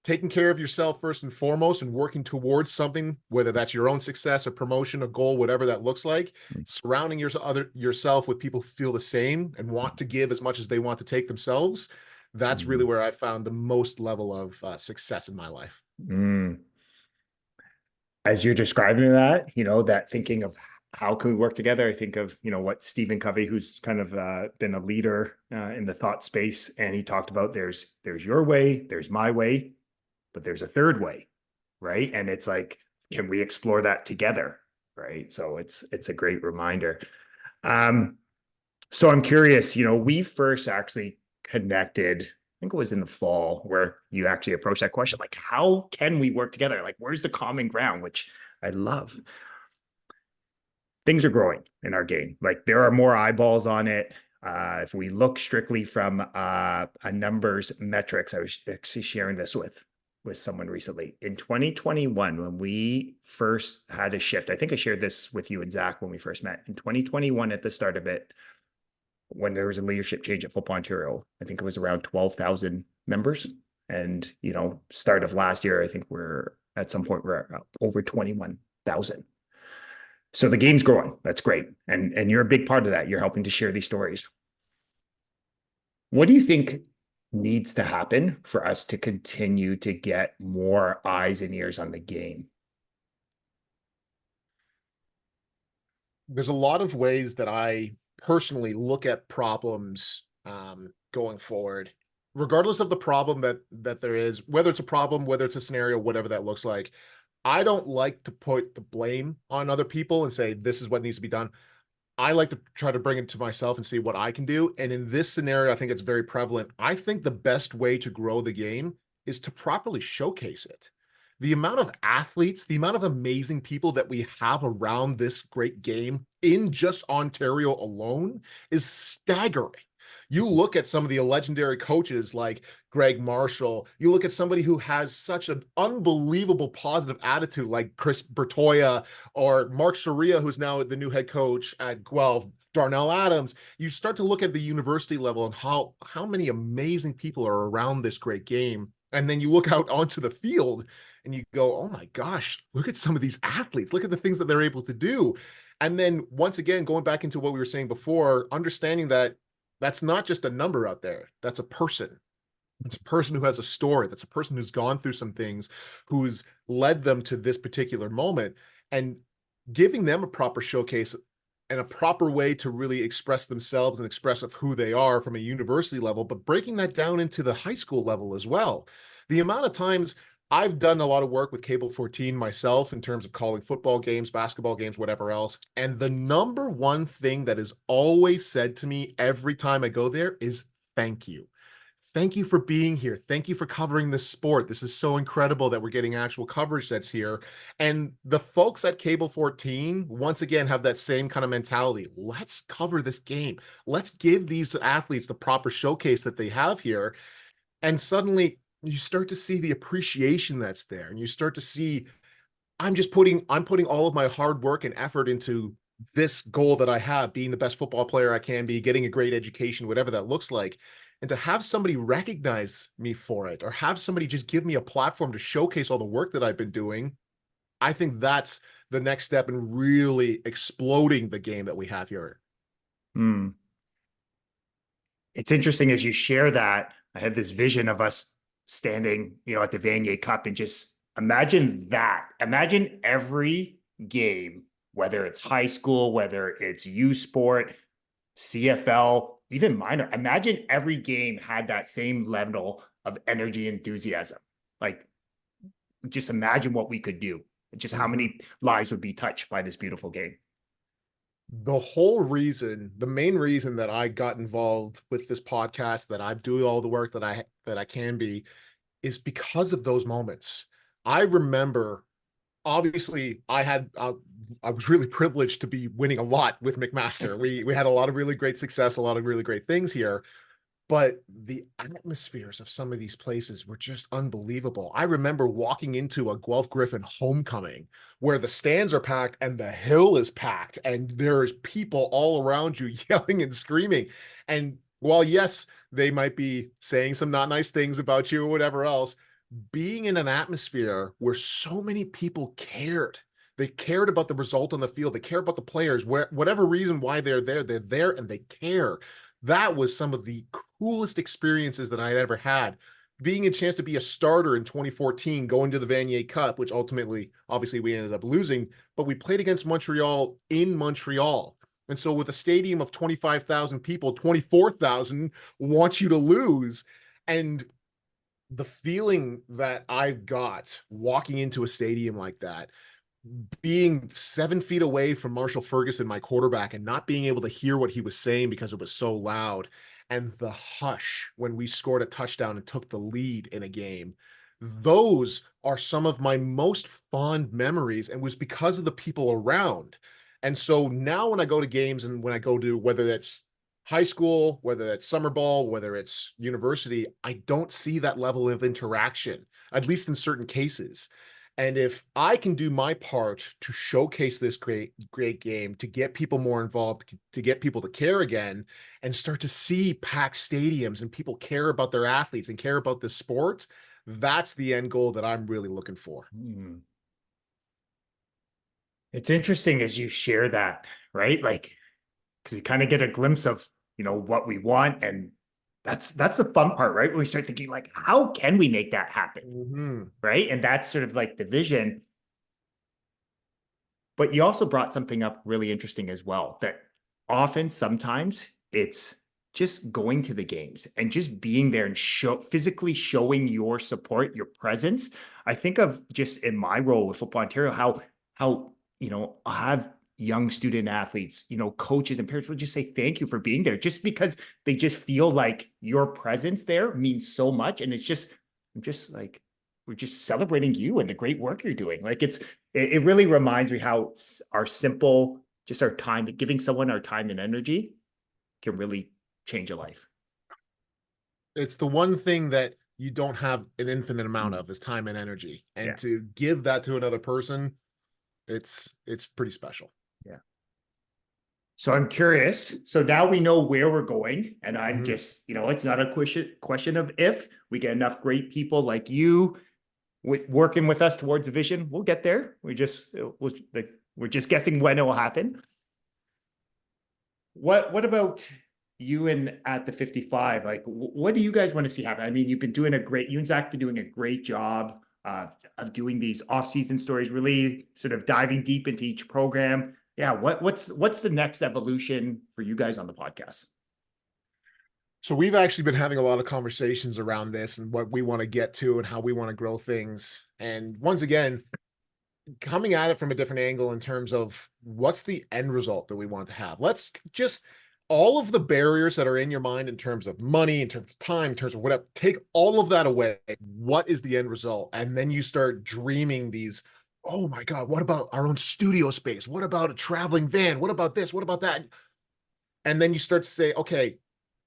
Taking care of yourself first and foremost and working towards something, whether that's your own success, a promotion, a goal, whatever that looks like, surrounding yourself with people who feel the same and want to give as much as they want to take themselves. That's really Mhm. where I found the most level of success in my life. Mm. As you're describing that, that thinking of how can we work together, I think of, what Stephen Covey, who's kind of been a leader in the thought space, and he talked about there's your way, there's my way, but there's a third way, right? And it's like, can we explore that together, right? So it's a great reminder. Um, so I'm curious, we first actually connected, I think it was in the fall, where you actually approached that question, like, how can we work together? Like, where's the common ground, which I love. Things are growing in our game. Like there are more eyeballs on it. If we look strictly from a numbers metrics, I was actually sharing this with someone recently. In 2021, when we first had a shift, I think I shared this with you and Zach when we first met. In 2021, at the start of it, when there was a leadership change at Football Ontario, I think it was around 12,000 members. And, start of last year, I think we're at some point we're at over 21,000. So the game's growing. That's great. And you're a big part of that. You're helping to share these stories. What do you think needs to happen for us to continue to get more eyes and ears on the game? There's a lot of ways that I personally look at problems going forward. regardless of the problem that there is, whether it's a problem, whether it's a scenario, whatever that looks like, I don't like to put the blame on other people and say this is what needs to be done. I like to try to bring it to myself and see what I can do. And in this scenario, I think it's very prevalent. I think the best way to grow the game is to properly showcase it. The amount of athletes, the amount of amazing people that we have around this great game in just Ontario alone is staggering. You look at some of the legendary coaches like Greg Marshall, you look at somebody who has such an unbelievable positive attitude like Chris Bertoya or Mark Sharia, who's now the new head coach at Guelph, Darnell Adams. You start to look at the university level and how many amazing people are around this great game. And then you look out onto the field and you go, oh my gosh, look at some of these athletes. Look at the things that they're able to do. And then once again, going back into what we were saying before, understanding that that's not just a number out there. That's a person. It's a person who has a story. That's a person who's gone through some things, who's led them to this particular moment, and giving them a proper showcase and a proper way to really express themselves and express of who they are from a university level, but breaking that down into the high school level as well. The amount of times I've done a lot of work with Cable 14 myself in terms of calling football games, basketball games, whatever else. And the number one thing that is always said to me every time I go there is thank you. Thank you for being here. Thank you for covering this sport. This is so incredible that we're getting actual coverage that's here. And the folks at Cable 14, once again, have that same kind of mentality. Let's cover this game. Let's give these athletes the proper showcase that they have here. And suddenly you start to see the appreciation that's there. And you start to see, I'm putting all of my hard work and effort into this goal that I have, being the best football player I can be, getting a great education, whatever that looks like. And to have somebody recognize me for it, or have somebody just give me a platform to showcase all the work that I've been doing, I think that's the next step in really exploding the game that we have here. Hmm. It's interesting as you share that. I had this vision of us standing, at the Vanier Cup and just imagine that. Imagine every game, whether it's high school, whether it's U Sport, CFL, even minor. Imagine every game had that same level of energy, enthusiasm. Like, just imagine what we could do, just how Mhm. many lives would be touched by this beautiful game. The main reason that I got involved with this podcast, that I'm doing all the work that I can be, is because of those moments. I remember, obviously, I was really privileged to be winning a lot with McMaster. We had a lot of really great success, a lot of really great things here. But the atmospheres of some of these places were just unbelievable. I remember walking into a Guelph Griffin homecoming where the stands are packed and the hill is packed, and there's people all around you yelling and screaming. And while, yes, they might be saying some not nice things about you or whatever else, being in an atmosphere where so many people cared. They cared about the result on the field. They care about the players, whatever reason why they're there and they care. That was some of the coolest experiences that I'd ever had. Being a chance to be a starter in 2014, going to the Vanier Cup, which ultimately, obviously, we ended up losing, but we played against Montreal in Montreal. And so, with a stadium of 25,000 people, 24,000 want you to lose. And the feeling that I got walking into a stadium like that, being 7 feet away from Marshall Ferguson, my quarterback, and not being able to hear what he was saying because it was so loud, and the hush when we scored a touchdown and took the lead in a game. Those are some of my most fond memories, and was because of the people around. And so now when I go to games and when I go to, whether that's high school, whether that's summer ball, whether it's university, I don't see that level of interaction, at least in certain cases. And if I can do my part to showcase this great game, to get people more involved, to get people to care again, and start to see packed stadiums and people care about their athletes and care about the sport, that's the end goal that I'm really looking for. Hmm. It's interesting as you share that, right? Like, because we kind of get a glimpse of, what we want. And that's the fun part, right? When we start thinking, like, how can we make that happen? Mhm. Right. And that's sort of like the vision. But you also brought something up really interesting as well, that often sometimes it's just going to the games and just being there and physically showing your support, your presence. I think of just in my role with Football Ontario, how I have young student athletes, coaches and parents will just say thank you for being there, just because they just feel like your presence there means so much. And I'm just like, we're just celebrating you and the great work you're doing. Like it really reminds me how our simple, just our time, giving someone our time and energy can really change a life. It's the one thing that you don't have an infinite amount Mm. of is time and energy. And Yeah. to give that to another person, it's pretty special. Yeah. So I'm curious. So now we know where we're going, and I'm Mhm. just, it's not a question of if we get enough great people like you working with us towards a vision, we'll get there. We're just guessing when it will happen. What about you and at the 55? Like, what do you guys want to see happen? I mean, you and Zach been doing a great job of doing these off-season stories, really sort of diving deep into each program. Yeah, what's the next evolution for you guys on the podcast? So we've actually been having a lot of conversations around this and what we want to get to and how we want to grow things. And once again, coming at it from a different angle in terms of what's the end result that we want to have. Let's just all of the barriers that are in your mind in terms of money, in terms of time, in terms of whatever, take all of that away. What is the end result? And then you start dreaming these, oh my God, what about our own studio space? What about a traveling van? What about this? What about that? And then you start to say, okay,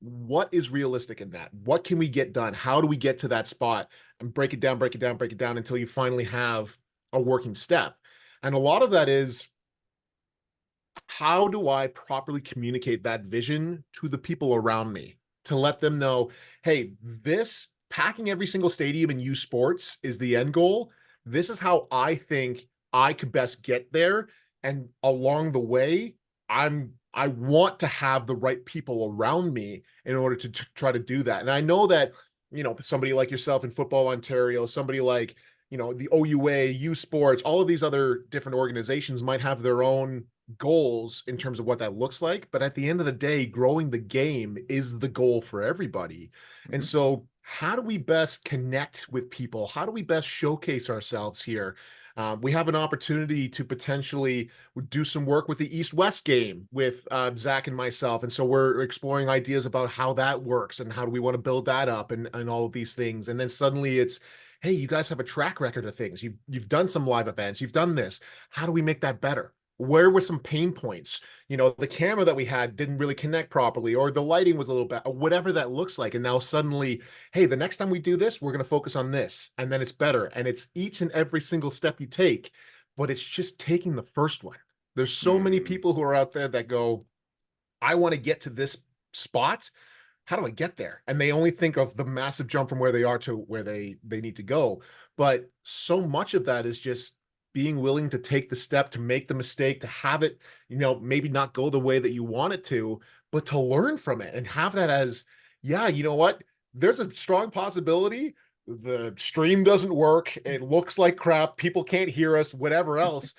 what is realistic in that? What can we get done? How do we get to that spot? And break it down, break it down, break it down until you finally have a working step. And a lot of that is, how do I properly communicate that vision to the people around me to let them know, hey, this packing every single stadium in U Sports is the end goal. This is how I think I could best get there. And along the way, I want to have the right people around me in order to try to do that. And I know that, somebody like yourself in Football Ontario, somebody like, the OUA, U Sports, all of these other different organizations might have their own goals in terms of what that looks like. But at the end of the day, growing the game is the goal for everybody. And Mhm. so, how do we best connect with people? How do we best showcase ourselves here? We have an opportunity to potentially do some work with the East West game with Zach and myself. And so we're exploring ideas about how that works and how do we want to build that up and all of these things. And then suddenly it's, hey, you guys have a track record of things. You've done some live events, you've done this. How do we make that better? Where were some pain points? The camera that we had didn't really connect properly, or the lighting was a little bad, or whatever that looks like. And now suddenly, hey, the next time we do this, we're going to focus on this. And then it's better. And it's each and every single step you take, but it's just taking the first one. There's so many Mm. people who are out there that go, I want to get to this spot. How do I get there? And they only think of the massive jump from where they are to where they need to go. But so much of that is just being willing to take the step, to make the mistake, to have it, maybe not go the way that you want it to, but to learn from it and have that as, yeah, you know what? There's a strong possibility the stream doesn't work. It looks like crap. People can't hear us, whatever else,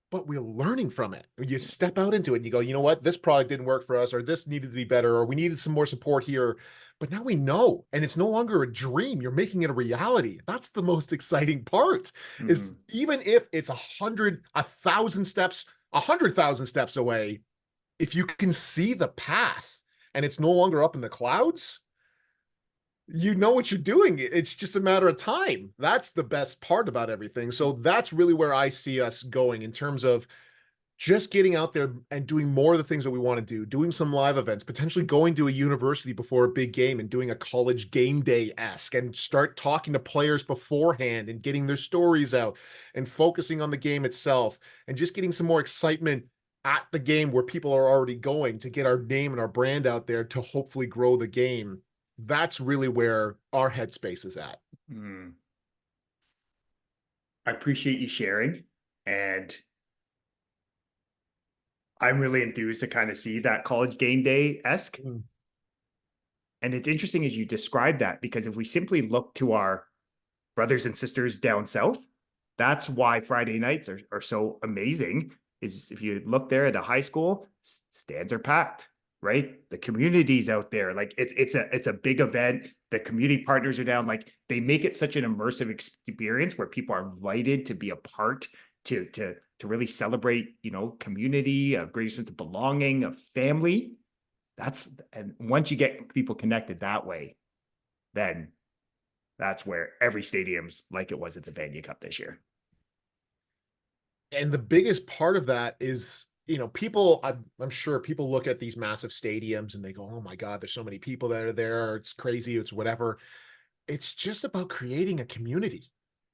but we're learning from it. You step out into it and you go, you know what, this product didn't work for us, or this needed to be better, or we needed some more support here. But now we know, and it's no longer a dream. You're making it a reality. That's the most exciting part. Is Mm. even if it's 100,000 steps away, if you can see the path and it's no longer up in the clouds, you know what you're doing. It's just a matter of time. That's the best part about everything. So that's really where I see us going in terms of just getting out there and doing more of the things that we want to do, doing some live events, potentially going to a university before a big game and doing a college game day-esque and start talking to players beforehand and getting their stories out and focusing on the game itself and just getting some more excitement at the game where people are already going to get our name and our brand out there to hopefully grow the game. That's really where our headspace is at. Mm. I appreciate you sharing, and I'm really enthused to kind of see that college game day esque. Mm. And it's interesting as you describe that, because if we simply look to our brothers and sisters down south, that's why Friday nights are so amazing. Is if you look there at a high school, stands are packed, right? The community's out there. Like it's a big event. The community partners are down. Like they make it such an immersive experience where people are invited to be a part to really celebrate, community, a great sense of belonging, of family. And once you get people connected that way, then that's where every stadium's like it was at the Vanier Cup this year. And the biggest part of that is, people, I'm sure people look at these massive stadiums and they go, oh my God, there's so many people that are there. It's crazy. It's whatever. It's just about creating a community.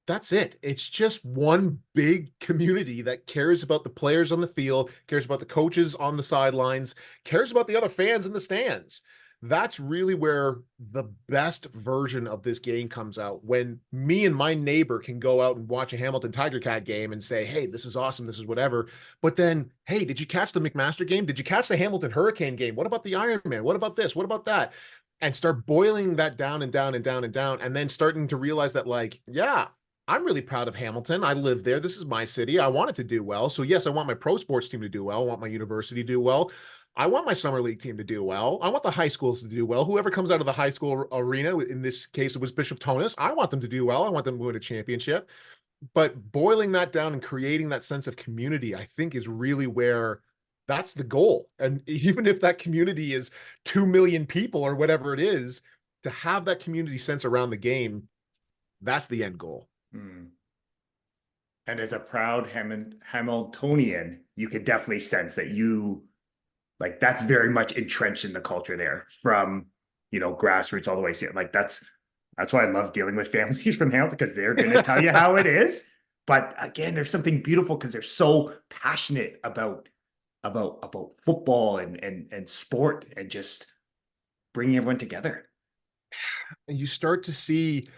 That's it. It's just one big community that cares about the players on the field, cares about the coaches on the sidelines, cares about the other fans in the stands. That's really where the best version of this game comes out, when me and my neighbor can go out and watch a Hamilton Tiger Cat game and say, hey, this is awesome, this is whatever. But then, hey, did you catch the McMaster game? Did you catch the Hamilton Hurricane game? What about the Ironman? What about this? What about that? And start boiling that down and down and down and down, and then starting to realize that, like, yeah, I'm really proud of Hamilton. I live there. This is my city. I want it to do well. So yes, I want my pro sports team to do well. I want my university to do well. I want my summer league team to do well. I want the high schools to do well. Whoever comes out of the high school arena, in this case, it was Bishop Tonus. I want them to do well. I want them to win a championship. But boiling that down and creating that sense of community, I think, is really where that's the goal. And even if that community is 2 million people or whatever it is, to have that community sense around the game, that's the end goal. Hmm. And as a proud Hamiltonian, you could definitely sense that that's very much entrenched in the culture there, from, grassroots all the way. Like that's why I love dealing with families from Hamilton, because they're going to tell you how it is. But again, there's something beautiful because they're so passionate about football and sport, and just bringing everyone together. And you start to see,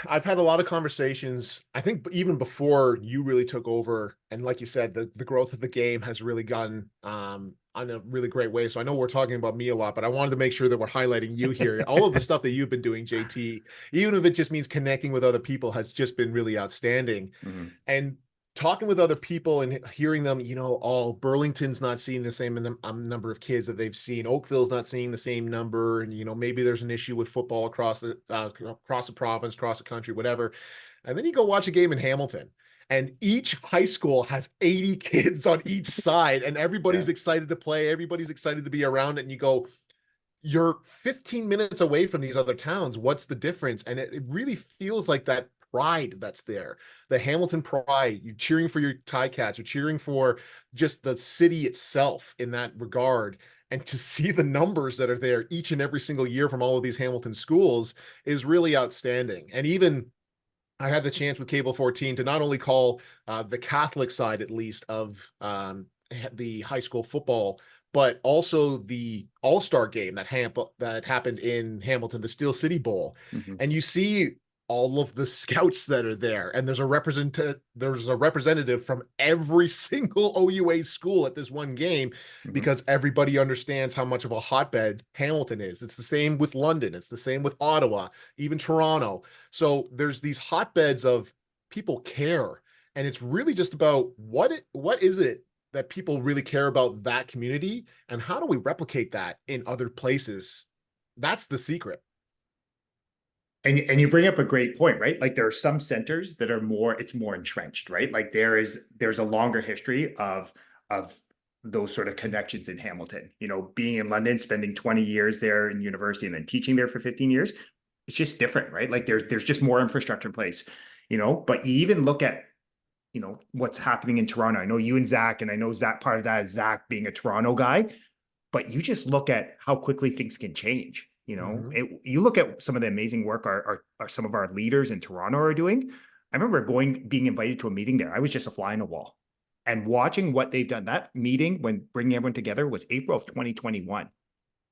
I've had a lot of conversations, I think even before you really took over. And like you said, the growth of the game has really gone on a really great way. So I know we're talking about me a lot, but I wanted to make sure that we're highlighting you here. All of the stuff that you've been doing, JT, even if it just means connecting with other people, has just been really outstanding. Mm-hmm. And talking with other people and hearing them, Burlington's not seeing the same number of kids that they've seen. Oakville's not seeing the same number. And, maybe there's an issue with football across the province, across the country, whatever. And then you go watch a game in Hamilton, and each high school has 80 kids on each side, and everybody's excited to play. Everybody's excited to be around it. And you go, you're 15 minutes away from these other towns. What's the difference? And it really feels like that pride that's there, the Hamilton pride. You're cheering for your Ticats, you're cheering for just the city itself in that regard. And to see the numbers that are there each and every single year from all of these Hamilton schools is really outstanding. And even I had the chance with Cable 14 to not only call the Catholic side, at least, of the high school football, but also the All-Star game that happened in Hamilton, the Steel City Bowl. Mm-hmm. And you see all of the scouts that are there, and there's a representative from every single OUA school at this one game, because everybody understands how much of a hotbed Hamilton is. It's the same with London, it's the same with Ottawa, even Toronto. So there's these hotbeds of people care, and it's really just about what is it that people really care about that community, and how do we replicate that in other places? That's the secret. And you bring up a great point, right? Like there are some centers that are it's more entrenched, right? Like there's a longer history of those sort of connections in Hamilton. Being in London, spending 20 years there in university, and then teaching there for 15 years, it's just different, right? Like there's just more infrastructure in place, but you even look at, what's happening in Toronto. I know you and Zach, and I know Zach, part of that is Zach being a Toronto guy, but you just look at how quickly things can change. You look at some of the amazing work our some of our leaders in Toronto are doing. I remember being invited to a meeting there. I was just a fly on the wall, and watching what they've done. That meeting, when bringing everyone together, was April of 2021.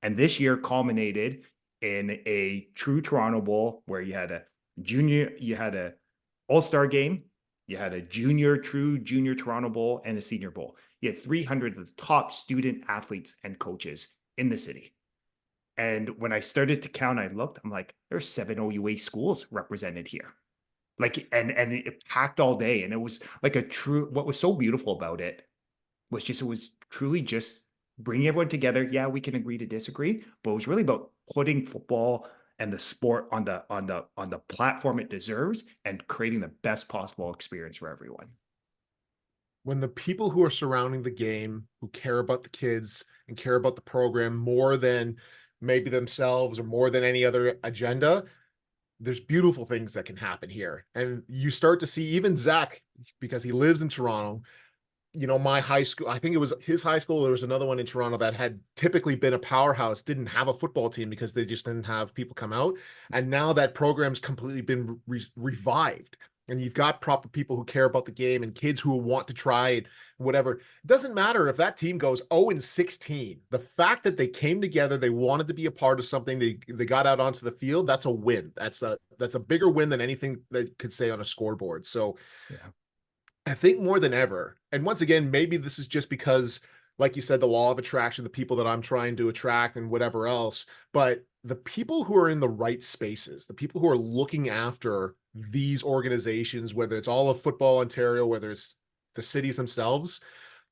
And this year culminated in a true Toronto Bowl, where you had a all-star game, you had a true junior Toronto Bowl, and a senior bowl. You had 300 of the top student athletes and coaches in the city. And when I started to count, I looked, I'm like, there's 7 OUA schools represented here. Like, and it packed all day. And it was like what was so beautiful about it was just, it was truly just bringing everyone together. Yeah, we can agree to disagree, but it was really about putting football and the sport on the platform it deserves and creating the best possible experience for everyone. When the people who are surrounding the game, who care about the kids and care about the program more than maybe themselves or more than any other agenda, there's beautiful things that can happen here. And you start to see even Zach, because he lives in Toronto, my high school, I think it was his high school. There was another one in Toronto that had typically been a powerhouse, didn't have a football team because they just didn't have people come out. And now that program's completely been revived. And you've got proper people who care about the game and kids who want to try it, whatever. It doesn't matter if that team goes 0-16. The fact that they came together, they wanted to be a part of something, they got out onto the field, that's a win. That's a bigger win than anything they could say on a scoreboard. So Yeah. I think more than ever, and once again, maybe this is just because, like you said, the law of attraction, the people that I'm trying to attract and whatever else, but the people who are in the right spaces, the people who are looking after these organizations, whether it's all of Football Ontario, whether it's the cities themselves,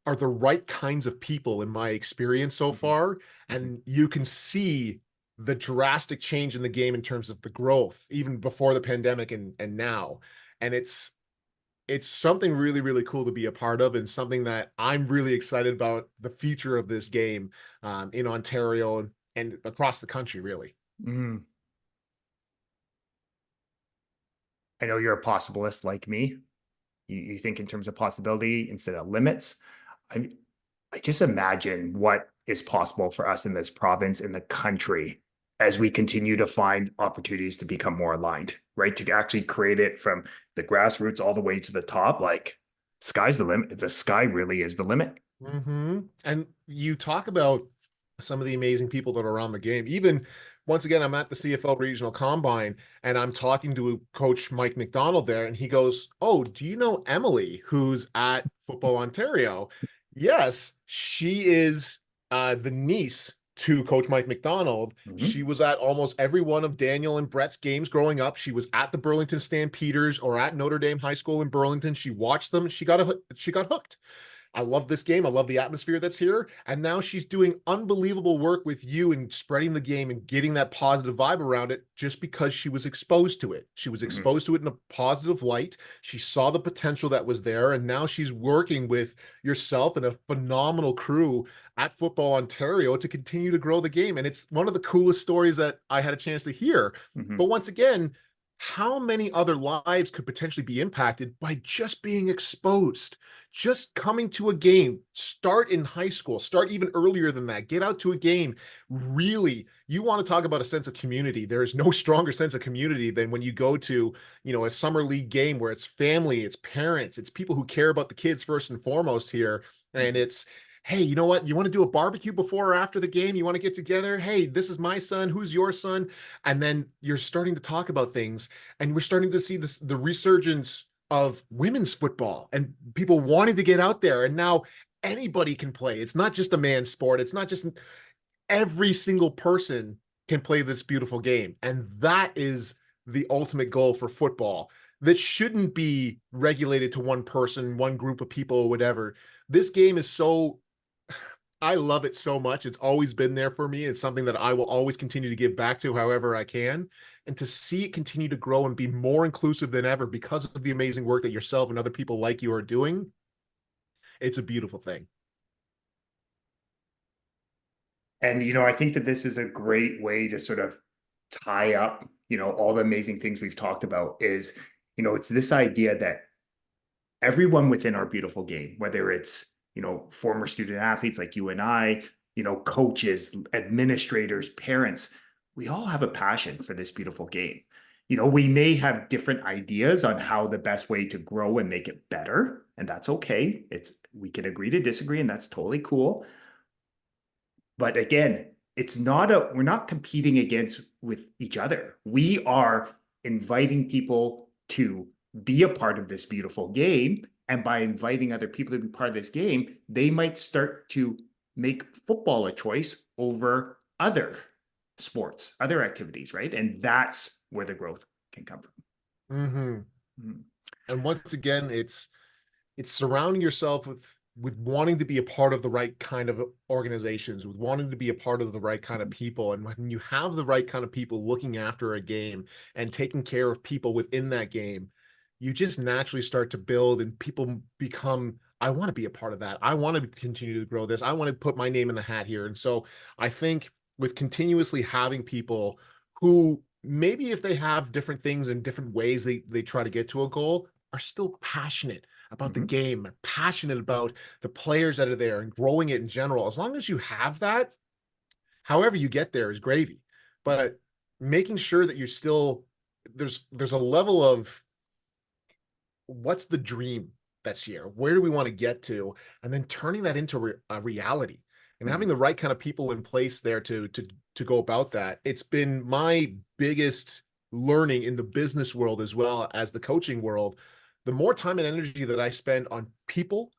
are the right kinds of people in my experience so Mhm. far. Mhm. And you can see the drastic change in the game in terms of the growth, even before the pandemic and now. And it's something really, really cool to be a part of and something that I'm really excited about the future of this game in Ontario and across the country, really. Mm. I know you're a possibilist like me. You think in terms of possibility instead of limits. I I just imagine what is possible for us in this province, in the country, as we continue to find opportunities to become more aligned, right? To actually create it from the grassroots all the way to the top. Like, sky's the limit. The sky really is the limit. And you talk about some of the amazing people that are around the game. Even once again, I'm at the CFL Regional Combine and I'm talking to Coach Mike McDonald there, and he goes, "Oh, do you know Emily, who's at Football Ontario?" Yes, she is the niece to Coach Mike McDonald. She Mhm. was at almost every one of Daniel and Brett's games growing up. She was at the Burlington Stampeders or at Notre Dame High School in Burlington. She watched them. She got hooked. I love this game. I love the atmosphere that's here. And now she's doing unbelievable work with you and spreading the game and getting that positive vibe around it just because she was exposed to it. She was Mhm. exposed to it in a positive light. She saw the potential that was there. And now she's working with yourself and a phenomenal crew at Football Ontario to continue to grow the game. And it's one of the coolest stories that I had a chance to hear. But Mhm. once again, how many other lives could potentially be impacted by just being exposed? Just coming to a game, start in high school, start even earlier than that, get out to a game. Really, you want to talk about a sense of community. There is no stronger sense of community than when you go to, a summer league game where it's family, it's parents, it's people who care about the kids first and foremost here. And Mhm. it's, hey, you know what? You want to do a barbecue before or after the game? You want to get together? Hey, this is my son. Who's your son? And then you're starting to talk about things, and we're starting to see the resurgence of women's football and people wanting to get out there. And now anybody can play. It's not just a man's sport. It's not just every single person can play this beautiful game. And that is the ultimate goal for football. That shouldn't be regulated to one person, one group of people, or whatever. This game is so, I love it so much. It's always been there for me. It's something that I will always continue to give back to however I can. And to see it continue to grow and be more inclusive than ever because of the amazing work that yourself and other people like you are doing, it's a beautiful thing. And I think that this is a great way to sort of tie up, all the amazing things we've talked about is, it's this idea that everyone within our beautiful game, whether it's, former student athletes like you and I, coaches, administrators, parents, we all have a passion for this beautiful game. We may have different ideas on how the best way to grow and make it better, and that's okay. We can agree to disagree, and that's totally cool. But again, we're not competing against with each other. We are inviting people to be a part of this beautiful game. And by inviting other people to be part of this game, they might start to make football a choice over other sports, other activities, right? And that's where the growth can come from. Mm-hmm. Mhm. And once again, it's surrounding yourself with with wanting to be a part of the right kind of organizations, with wanting to be a part of the right kind of people. And when you have the right kind of people looking after a game and taking care of people within that game, you just naturally start to build and people become, I want to be a part of that. I want to continue to grow this. I want to put my name in the hat here. And so I think with continuously having people who maybe if they have different things and different ways they try to get to a goal are still passionate about the Mhm. game, passionate about the players that are there and growing it in general. As long as you have that, however you get there is gravy. But making sure that you're still there's a level of what's the dream that's here? Where do we want to get to? And then turning that into a reality and having Mhm. the right kind of people in place there to go about that. It's been my biggest learning in the business world as well as the coaching world. The more time and energy that I spend on people,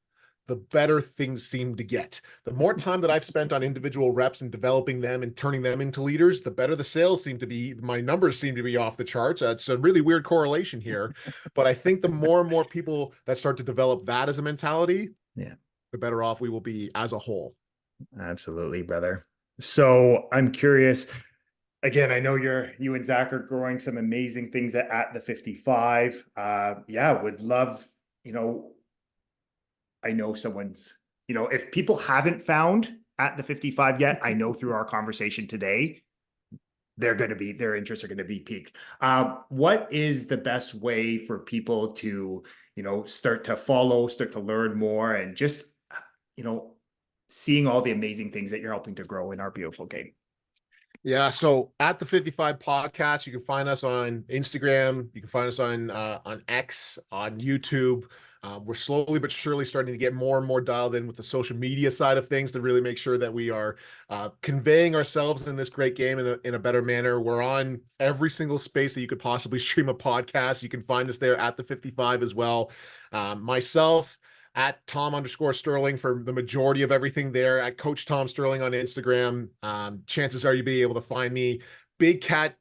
the better things seem to get. The more time that I've spent on individual reps and developing them and turning them into leaders, the better the sales seem to be. My numbers seem to be off the charts. It's a really weird correlation here. But I think the more and more people that start to develop that as a mentality, Yeah, the better off we will be as a whole. absolutely, brother. So I'm curious. Again, I know you and Zach are growing some amazing things at the 55. Yeah, would love, you know, I know someone's, if people haven't found at the 55 yet, I know through our conversation today, their interests are going to be peaked. What is the best way for people to, start to follow, start to learn more, and just, you know, seeing all the amazing things that you're helping to grow in our beautiful game? Yeah, so at the 55 podcast, you can find us on Instagram, you can find us on X, on YouTube. We're slowly but surely starting to get more and more dialed in with the social media side of things to really make sure that we are conveying ourselves in this great game in a better manner. We're on every single space that you could possibly stream a podcast. You can find us there at the 55 as well. Myself, at Tom_Sterling for the majority of everything there, at Coach Tom Sterling on Instagram. Chances are you'll be able to find me. Big Cat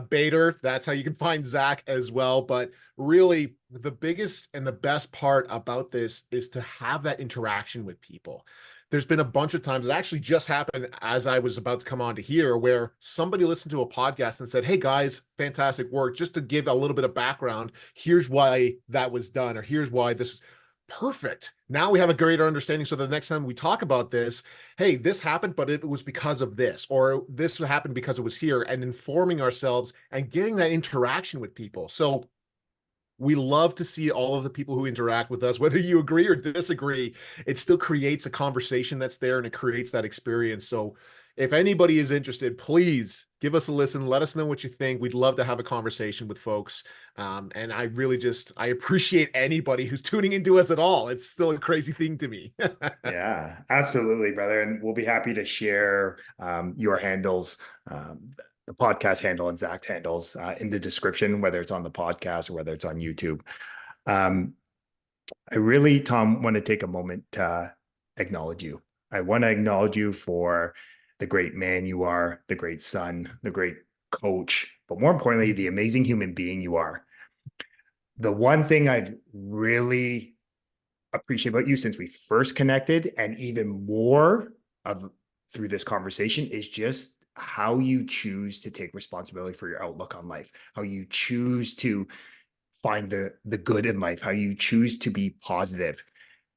Bader, that's how you can find Zach as well. But really, the biggest and the best part about this is to have that interaction with people. There's been a bunch of times, it actually just happened as I was about to come on to here, where somebody listened to a podcast and said, "Hey guys, fantastic work. Just to give a little bit of background, here's why that was done, or here's why this perfect. Now we have a greater understanding. So the next time we talk about this, hey, this happened, but it was because of this, or this happened because it was here, and informing ourselves and getting that interaction with people. So we love to see all of the people who interact with us, whether you agree or disagree. It still creates a conversation that's there and it creates that experience. So if anybody is interested, please give us a listen. Let us know what you think. We'd love to have a conversation with folks. And I really I appreciate anybody who's tuning into us at all. It's still a crazy thing to me. Yeah, absolutely, brother. And we'll be happy to share your handles, the podcast handle and Zach's handles in the description, whether it's on the podcast or whether it's on YouTube. Um, I really, Tom, want to take a moment to acknowledge you. I want to acknowledge you for the great man you are, the great son, the great coach, but more importantly, the amazing human being you are. The one thing I've really appreciate about you since we first connected, and even more of through this conversation, is just how you choose to take responsibility for your outlook on life, how you choose to find the good in life, how you choose to be positive.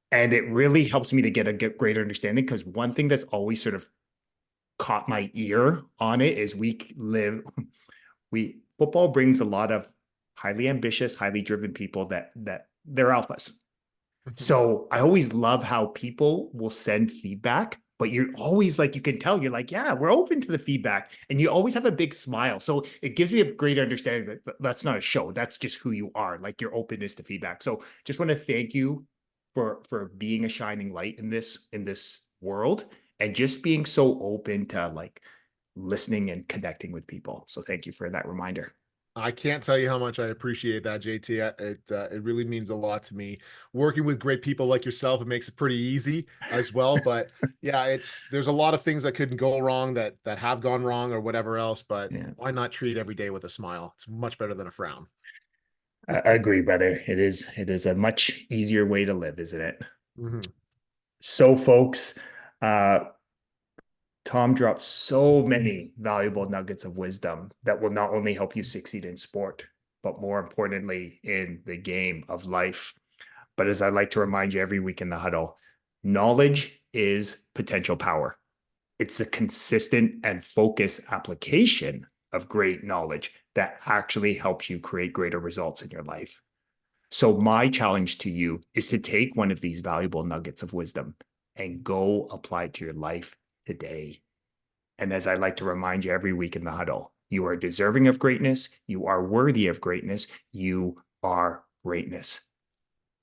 And it really helps me to get a greater understanding, because one thing that's always sort of caught my ear on it is we football brings a lot of highly ambitious, highly driven people that they're alphas. So I always love how people will send feedback, but you're always like, you can tell you're like, yeah, we're open to the feedback. And you always have a big smile. So it gives me a greater understanding that that's not a show. That's just who you are, like your openness to feedback. So just want to thank you for being a shining light in this world, and just being so open to like listening and connecting with people. So thank you for that reminder. I can't tell you how much I appreciate that, JT. It really means a lot to me. Working with great people like yourself, it makes it pretty easy as well. But yeah, there's a lot of things that couldn't go wrong that have gone wrong or whatever else. But Yeah. why not treat every day with a smile? It's much better than a frown. I agree, brother. It is a much easier way to live, isn't it? Mhm. So, folks, Tom dropped so many valuable nuggets of wisdom that will not only help you succeed in sport, but more importantly, in the game of life. But as I like to remind you every week in the huddle, knowledge is potential power. It's a consistent and focused application of great knowledge that actually helps you create greater results in your life. So, my challenge to you is to take one of these valuable nuggets of wisdom and go apply it to your life today. And as I like to remind you every week in the huddle, you are deserving of greatness. You are worthy of greatness. You are greatness.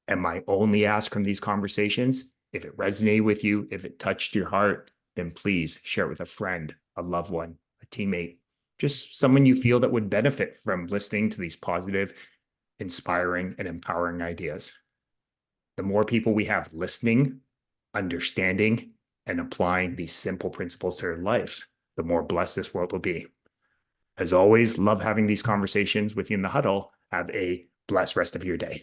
And my only ask from these conversations, if it resonated with you, if it touched your heart, then please share it with a friend, a loved one, a teammate, just someone you feel that would benefit from listening to these positive, inspiring, and empowering ideas. The more people we have listening, understanding, and applying these simple principles to their life, the more blessed this world will be. As always, love having these conversations with you in the huddle. Have a blessed rest of your day.